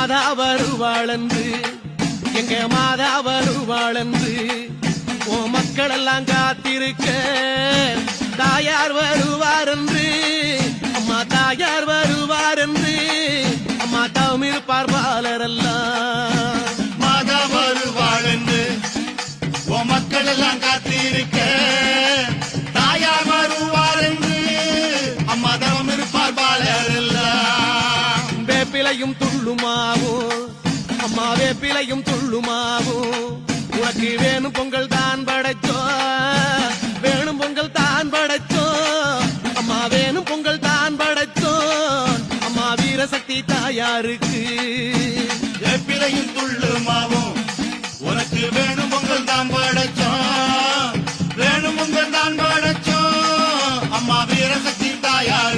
மாதா வருவாளன்று எங்க மாதா வருவாளன்று ஓ மக்கள் எல்லாம் காத்திருக்க தாயார் வருவார் என்று அம்மா தாயார் வருவார் என்று அம்மா தவமிரு பார்வாளரெல்லாம் மாதா வருவாள் என்று ஓ மக்கள் எல்லாம் காத்திருக்க தாயார் வருவார் என்று அம்மா தவம் இருப்பார் பாலரெல்லாம் வேப்பிலையும் துள்ளுமாவும் அம்மா வேப்பிலையும் துள்ளுமாவும் உனக்கு வேணும் பொங்கல் தான் படைச்சோ வேணும் பொங்கல் தான் படைச்சோ அம்மா வேணும் பொங்கல் தான் படைச்சோ அம்மா வீரசக்தி தாயாருக்கு வேப்பிலையும் துள்ளுமாவும் உனக்கு வேணும் பொங்கல் தான் படைச்சோம் வேணும் பொங்கல் தான் படைச்சோம் அம்மா வீரசக்தி தாயார்